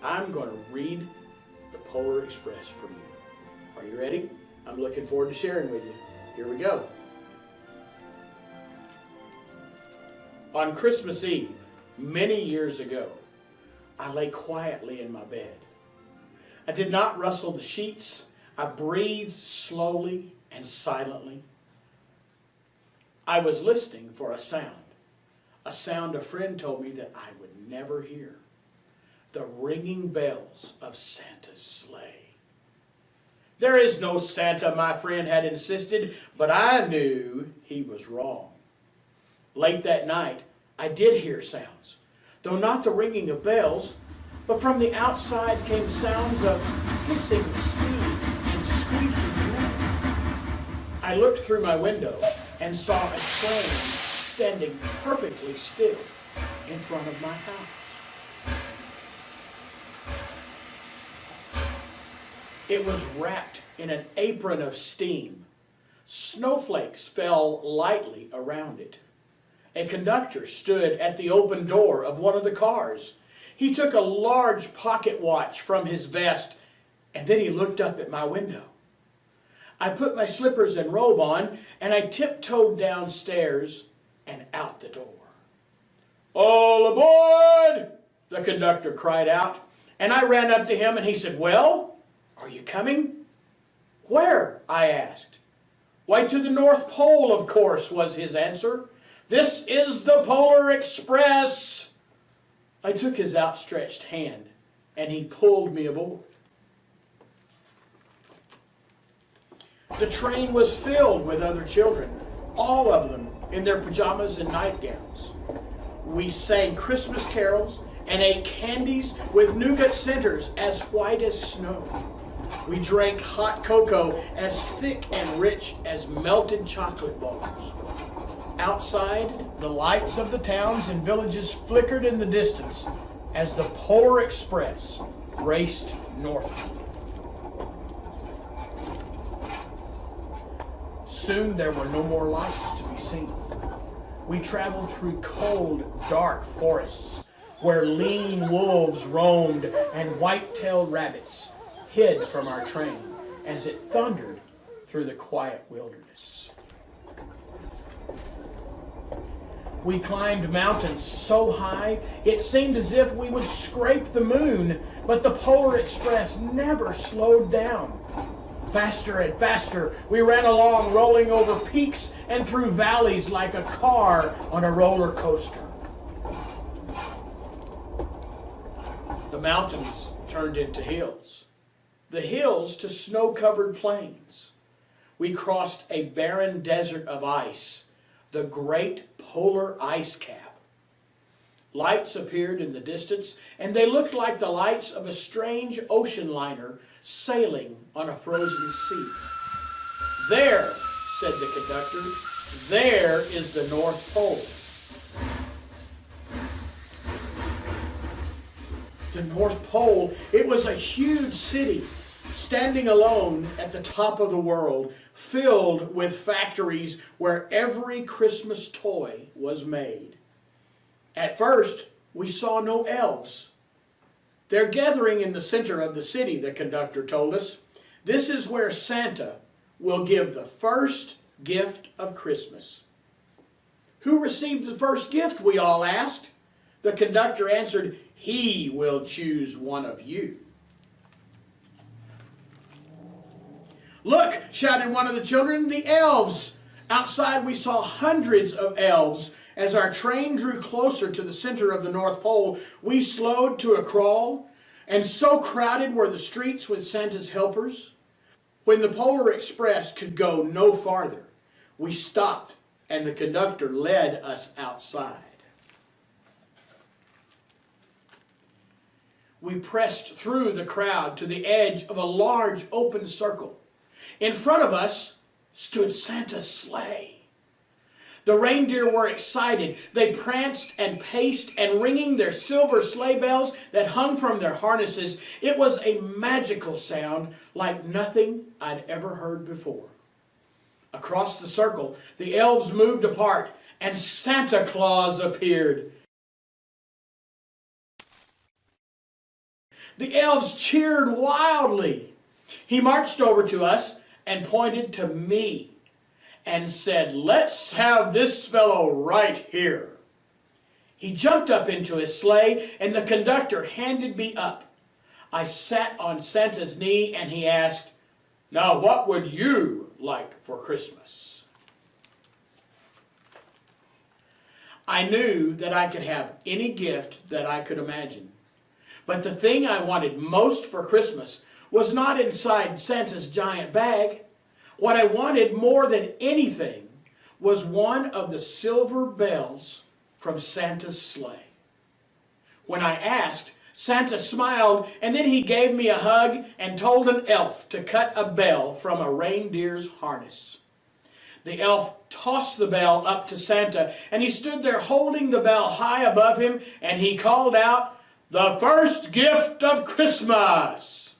I'm going to read the Polar Express for you. Are you ready? I'm looking forward to sharing with you. Here we go. On Christmas Eve, many years ago, I lay quietly in my bed. I did not rustle the sheets. I breathed slowly and silently. I was listening for a sound a friend told me that I would never hear. The ringing bells of Santa's sleigh. There is no Santa, my friend had insisted, but I knew he was wrong. Late that night, I did hear sounds, though not the ringing of bells, but from the outside came sounds of hissing steam and squeaking rain. I looked through my window and saw a train standing perfectly still in front of my house. It was wrapped in an apron of steam. Snowflakes fell lightly around it. A conductor stood at the open door of one of the cars. He took a large pocket watch from his vest, and then he looked up at my window. I put my slippers and robe on, and I tiptoed downstairs and out the door. "All aboard!" the conductor cried out, and I ran up to him and he said, "Well, are you coming?" "Where?" I asked. "Why, to the North Pole, of course," was his answer. "This is the Polar Express." I took his outstretched hand and he pulled me aboard. The train was filled with other children, all of them in their pajamas and nightgowns. We sang Christmas carols and ate candies with nougat centers as white as snow. We drank hot cocoa as thick and rich as melted chocolate bars. Outside, the lights of the towns and villages flickered in the distance as the Polar Express raced northward. Soon there were no more lights to be seen. We traveled through cold, dark forests where lean wolves roamed and white-tailed rabbits hid from our train as it thundered through the quiet wilderness. We climbed mountains so high it seemed as if we would scrape the moon, but the Polar Express never slowed down. Faster and faster, we ran along, rolling over peaks and through valleys like a car on a roller coaster. The mountains turned into hills, the hills to snow-covered plains. We crossed a barren desert of ice, the Great Polar Ice Cap. Lights appeared in the distance, and they looked like the lights of a strange ocean liner sailing on a frozen sea. "There," said the conductor, "there is the North Pole." The North Pole, it was a huge city, standing alone at the top of the world, filled with factories where every Christmas toy was made. At first, we saw no elves. "They're gathering in the center of the city," the conductor told us. "This is where Santa will give the first gift of Christmas." "Who received the first gift?" we all asked. The conductor answered, "He will choose one of you." "Look," shouted one of the children, "the elves!" Outside we saw hundreds of elves. As our train drew closer to the center of the North Pole, we slowed to a crawl, and so crowded were the streets with Santa's helpers. When the Polar Express could go no farther, we stopped, and the conductor led us outside. We pressed through the crowd to the edge of a large open circle. In front of us stood Santa's sleigh. The reindeer were excited. They pranced and paced, and ringing their silver sleigh bells that hung from their harnesses, it was a magical sound like nothing I'd ever heard before. Across the circle, the elves moved apart, and Santa Claus appeared. The elves cheered wildly. He marched over to us and pointed to me and said, "Let's have this fellow right here." He jumped up into his sleigh and the conductor handed me up. I sat on Santa's knee and he asked, "Now what would you like for Christmas?" I knew that I could have any gift that I could imagine. But the thing I wanted most for Christmas was not inside Santa's giant bag. What I wanted more than anything was one of the silver bells from Santa's sleigh. When I asked, Santa smiled, and then he gave me a hug and told an elf to cut a bell from a reindeer's harness. The elf tossed the bell up to Santa, and he stood there holding the bell high above him, and he called out, "The first gift of Christmas!"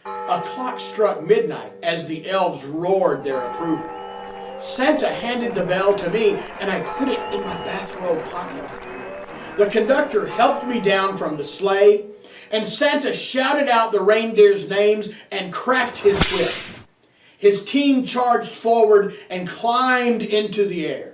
A clock struck midnight as the elves roared their approval. Santa handed the bell to me, and I put it in my bathrobe pocket. The conductor helped me down from the sleigh, and Santa shouted out the reindeers' names and cracked his whip. His team charged forward and climbed into the air.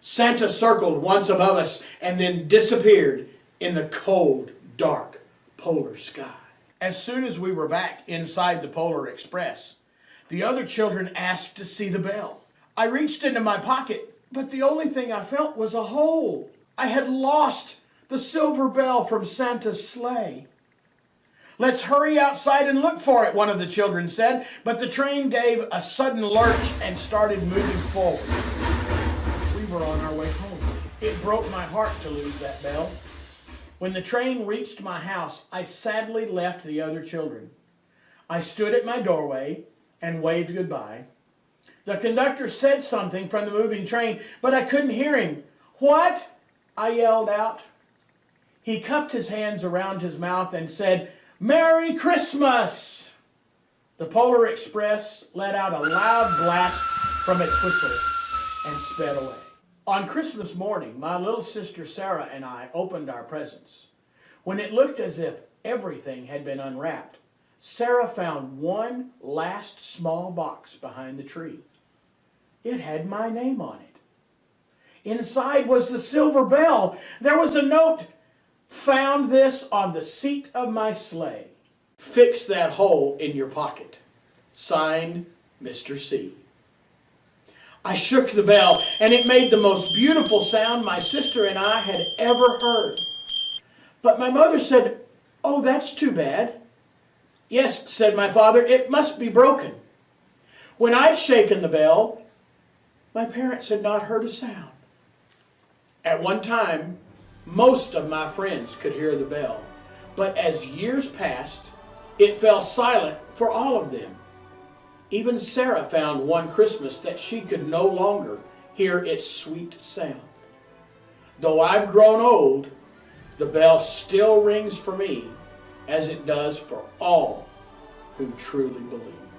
Santa circled once above us and then disappeared in the cold, dark polar sky. As soon as we were back inside the Polar Express, the other children asked to see the bell. I reached into my pocket, but the only thing I felt was a hole. I had lost the silver bell from Santa's sleigh. "Let's hurry outside and look for it," one of the children said, but the train gave a sudden lurch and started moving forward. We were on our way home. It broke my heart to lose that bell. When the train reached my house, I sadly left the other children. I stood at my doorway and waved goodbye. The conductor said something from the moving train, but I couldn't hear him. "What?" I yelled out. He cupped his hands around his mouth and said, "Merry Christmas!" The Polar Express let out a loud blast from its whistle and sped away. On Christmas morning, my little sister Sarah and I opened our presents. When it looked as if everything had been unwrapped, Sarah found one last small box behind the tree. It had my name on it. Inside was the silver bell. There was a note. "Found this on the seat of my sleigh. Fix that hole in your pocket. Signed, Mr. C." I shook the bell, and it made the most beautiful sound my sister and I had ever heard. But my mother said, "Oh, that's too bad." "Yes," said my father, "it must be broken." When I'd shaken the bell, my parents had not heard a sound. At one time, most of my friends could hear the bell, but as years passed, it fell silent for all of them. Even Sarah found one Christmas that she could no longer hear its sweet sound. Though I've grown old, the bell still rings for me as it does for all who truly believe.